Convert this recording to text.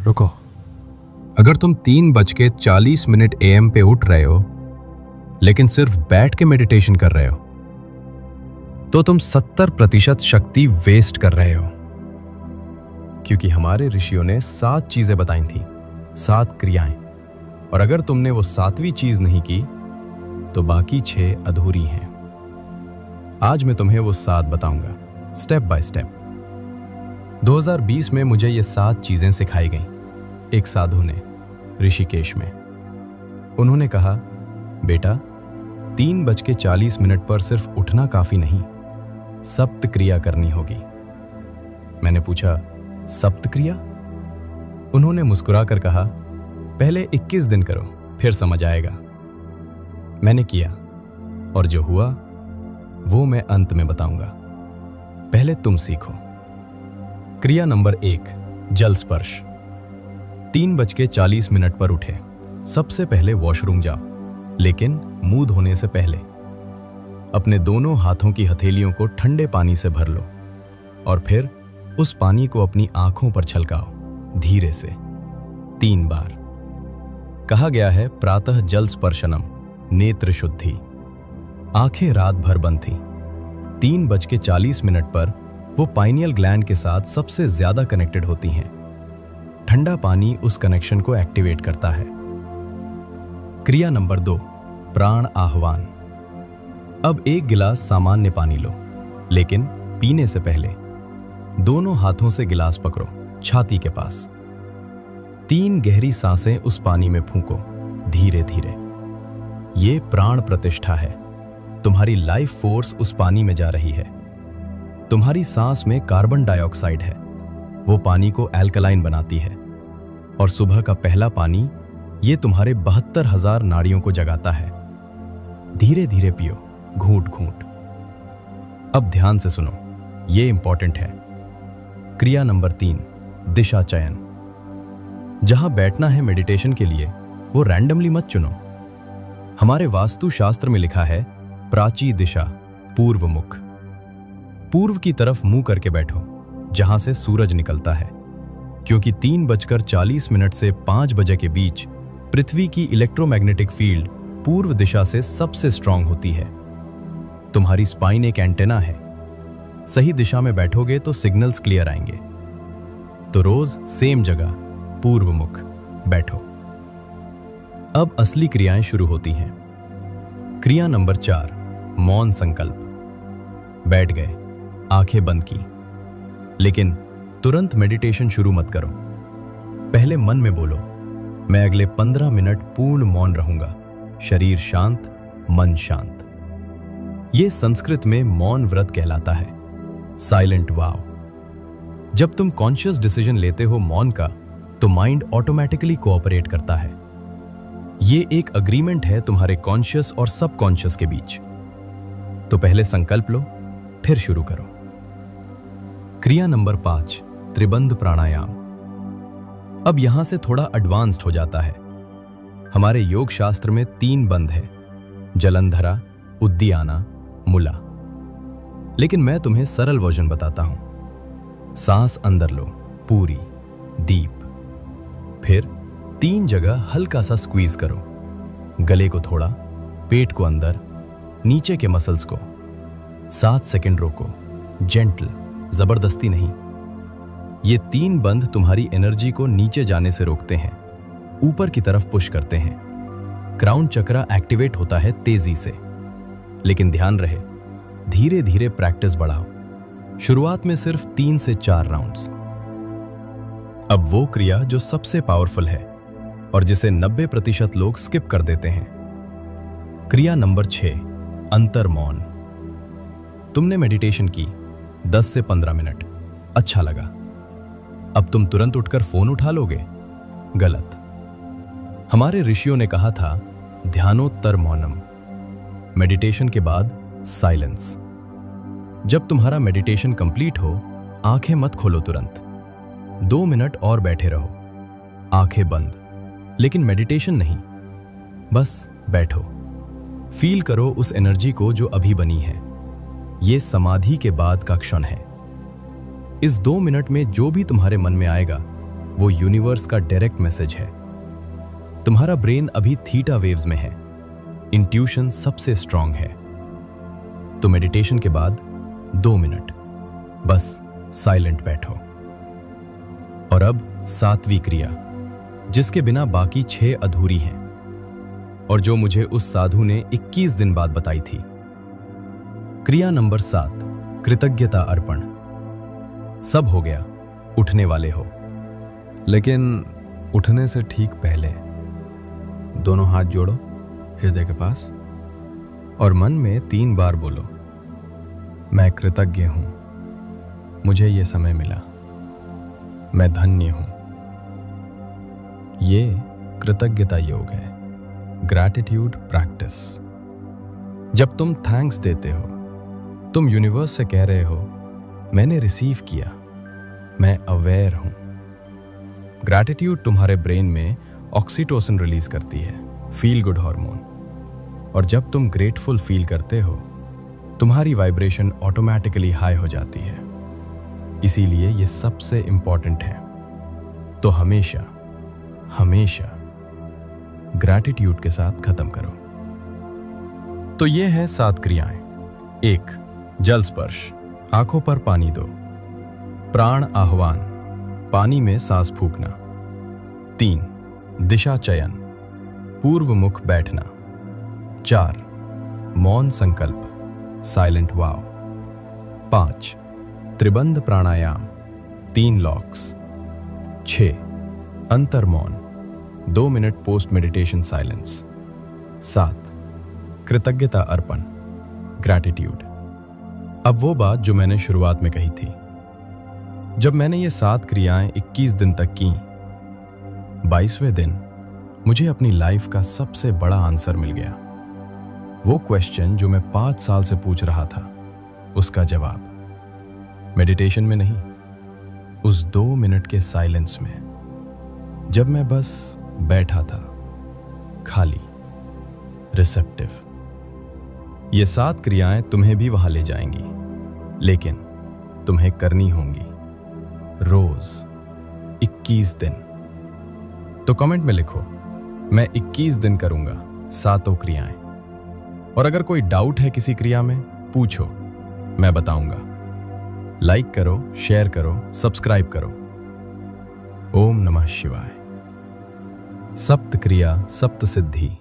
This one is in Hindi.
रुको। अगर तुम 3:40 AM पे उठ रहे हो लेकिन सिर्फ बैठ के मेडिटेशन कर रहे हो तो तुम 70% शक्ति वेस्ट कर रहे हो। क्योंकि हमारे ऋषियों ने 7 चीजें बताई थी, 7 क्रियाएं, और अगर तुमने वो 7वीं चीज नहीं की तो बाकी 6 अधूरी हैं। आज मैं तुम्हें वो 7 बताऊंगा, स्टेप बाय स्टेप। 2020 में मुझे ये 7 चीजें सिखाई गईं एक साधु ने, ऋषिकेश में। उन्होंने कहा, बेटा 3:40 पर सिर्फ उठना काफी नहीं, सप्त क्रिया करनी होगी। मैंने पूछा, सप्त क्रिया? उन्होंने मुस्कुराकर कहा, पहले 21 दिन करो, फिर समझ आएगा। मैंने किया और जो हुआ वो मैं अंत में बताऊंगा। पहले तुम सीखो। क्रिया नंबर 1, जल स्पर्श। 3:40 पर उठे, सबसे पहले वॉशरूम जाओ, लेकिन मुंह धोने से पहले अपने दोनों हाथों की हथेलियों को ठंडे पानी से भर लो और फिर उस पानी को अपनी आंखों पर छलकाओ, धीरे से 3 बार। कहा गया है, प्रातः जल स्पर्शनम नेत्र शुद्धि। आंखें रात भर बंद थी। 3:40 पर वो पाइनियल ग्लैंड के साथ सबसे ज्यादा कनेक्टेड होती हैं। ठंडा पानी उस कनेक्शन को एक्टिवेट करता है। क्रिया नंबर 2, प्राण आह्वान। अब 1 गिलास सामान्य पानी लो, लेकिन पीने से पहले दोनों हाथों से गिलास पकड़ो, छाती के पास। 3 गहरी सांसें उस पानी में फूंको, धीरे धीरे। ये प्राण प्रतिष्ठा है। तुम्हारी लाइफ फोर्स उस पानी में जा रही है। तुम्हारी सांस में कार्बन डाइऑक्साइड है, वो पानी को एल्कलाइन बनाती है। और सुबह का पहला पानी ये तुम्हारे 72,000 नाड़ियों को जगाता है। धीरे धीरे पियो, घूंट घूंट। अब ध्यान से सुनो, ये इंपॉर्टेंट है। क्रिया नंबर 3, दिशा चयन। जहां बैठना है मेडिटेशन के लिए, वो रैंडमली मत चुनो। हमारे वास्तु शास्त्र में लिखा है, प्राची दिशा, पूर्व मुख। पूर्व की तरफ मुंह करके बैठो, जहां से सूरज निकलता है। क्योंकि 3:40 से 5 बजे के बीच पृथ्वी की इलेक्ट्रोमैग्नेटिक फील्ड पूर्व दिशा से सबसे स्ट्रांग होती है। तुम्हारी स्पाइन एक एंटेना है। सही दिशा में बैठोगे तो सिग्नल्स क्लियर आएंगे। तो रोज सेम जगह, पूर्व मुख बैठो। अब असली क्रियाएं शुरू होती हैं। क्रिया नंबर 4, मौन संकल्प। बैठ गए, आंखें बंद की, लेकिन तुरंत मेडिटेशन शुरू मत करो। पहले मन में बोलो, मैं अगले 15 मिनट पूर्ण मौन रहूंगा, शरीर शांत, मन शांत। यह संस्कृत में मौन व्रत कहलाता है, साइलेंट वाव। जब तुम कॉन्शियस डिसीजन लेते हो मौन का, तो माइंड ऑटोमेटिकली कोऑपरेट करता है। ये एक अग्रीमेंट है तुम्हारे कॉन्शियस और सबकॉन्शियस के बीच। तो पहले संकल्प लो, फिर शुरू करो। क्रिया नंबर 5, त्रिबंध प्राणायाम। अब यहां से थोड़ा एडवांस्ड हो जाता है। हमारे योग शास्त्र में 3 बंध है, जलंधरा, उद्दीयाना, मुला। लेकिन मैं तुम्हें सरल वर्जन बताता हूं। सांस अंदर लो, पूरी, डीप। फिर 3 जगह हल्का सा स्क्वीज करो, गले को थोड़ा, पेट को अंदर, नीचे के मसल्स को। 7 सेकंड रोको, जेंटल, जबरदस्ती नहीं। ये 3 बंध तुम्हारी एनर्जी को नीचे जाने से रोकते हैं, ऊपर की तरफ पुश करते हैं। क्राउन चक्रा एक्टिवेट होता है तेजी से। लेकिन ध्यान रहे, धीरे धीरे प्रैक्टिस बढ़ाओ। शुरुआत में सिर्फ 3 से 4 राउंड्स। अब वो क्रिया जो सबसे पावरफुल है और जिसे 90% लोग स्किप कर देते हैं। क्रिया नंबर 6, अंतर मौन। तुमने मेडिटेशन की 10 से 15 मिनट, अच्छा लगा। अब तुम तुरंत उठकर फोन उठा लोगे? गलत। हमारे ऋषियों ने कहा था, ध्यानोत्तर मौनम। मेडिटेशन के बाद साइलेंस। जब तुम्हारा मेडिटेशन कंप्लीट हो, आंखें मत खोलो तुरंत। 2 मिनट और बैठे रहो, आंखें बंद। लेकिन मेडिटेशन नहीं, बस बैठो। फील करो उस एनर्जी को जो अभी बनी है। ये समाधि के बाद का क्षण है। इस 2 मिनट में जो भी तुम्हारे मन में आएगा, वो यूनिवर्स का डायरेक्ट मैसेज है। तुम्हारा ब्रेन अभी थीटा वेव्स में है, इंट्यूशन सबसे स्ट्रांग है। तो मेडिटेशन के बाद 2 मिनट बस साइलेंट बैठो। और अब 7वीं क्रिया, जिसके बिना बाकी 6 अधूरी हैं और जो मुझे उस साधु ने 21 दिन बाद बताई थी। क्रिया नंबर 7, कृतज्ञता अर्पण। सब हो गया, उठने वाले हो। लेकिन उठने से ठीक पहले दोनों हाथ जोड़ो हृदय के पास और मन में 3 बार बोलो, मैं कृतज्ञ हूं, मुझे ये समय मिला, मैं धन्य हूं। ये कृतज्ञता योग है, ग्रैटिट्यूड प्रैक्टिस। जब तुम थैंक्स देते हो, तुम यूनिवर्स से कह रहे हो, मैंने रिसीव किया, मैं अवेयर हूं। ग्रैटिट्यूड तुम्हारे ब्रेन में ऑक्सीटोसिन रिलीज करती है, फील गुड हार्मोन। और जब तुम ग्रेटफुल फील करते हो, तुम्हारी वाइब्रेशन ऑटोमेटिकली हाई हो जाती है। इसीलिए ये सबसे इंपॉर्टेंट है। तो हमेशा हमेशा ग्रैटिट्यूड के साथ खत्म करो। तो ये है 7 क्रियाएं। 1, जल स्पर्श, आंखों पर पानी दो। प्राण आह्वान, पानी में सांस फूंकना। 3, दिशा चयन, पूर्व मुख बैठना। 4, मौन संकल्प, साइलेंट वाव। 5, त्रिबंध प्राणायाम, 3 लॉक्स। 6, अंतर मौन, 2 मिनट पोस्ट मेडिटेशन साइलेंस। 7, कृतज्ञता अर्पण, ग्रैटिट्यूड। अब वो बात जो मैंने शुरुआत में कही थी, जब मैंने ये 7 क्रियाएं 21 दिन तक की, 22वें दिन मुझे अपनी लाइफ का सबसे बड़ा आंसर मिल गया। वो क्वेश्चन जो मैं 5 साल से पूछ रहा था, उसका जवाब मेडिटेशन में नहीं, उस 2 मिनट के साइलेंस में, जब मैं बस बैठा था, खाली, रिसेप्टिव। ये 7 क्रियाएं तुम्हें भी वहां ले जाएंगी, लेकिन तुम्हें करनी होंगी रोज 21 दिन। तो कमेंट में लिखो, मैं 21 दिन करूंगा 7 क्रियाएं। और अगर कोई डाउट है किसी क्रिया में, पूछो, मैं बताऊंगा। लाइक करो, शेयर करो, सब्सक्राइब करो। ओम नमः शिवाय। सप्त क्रिया सप्त सिद्धि।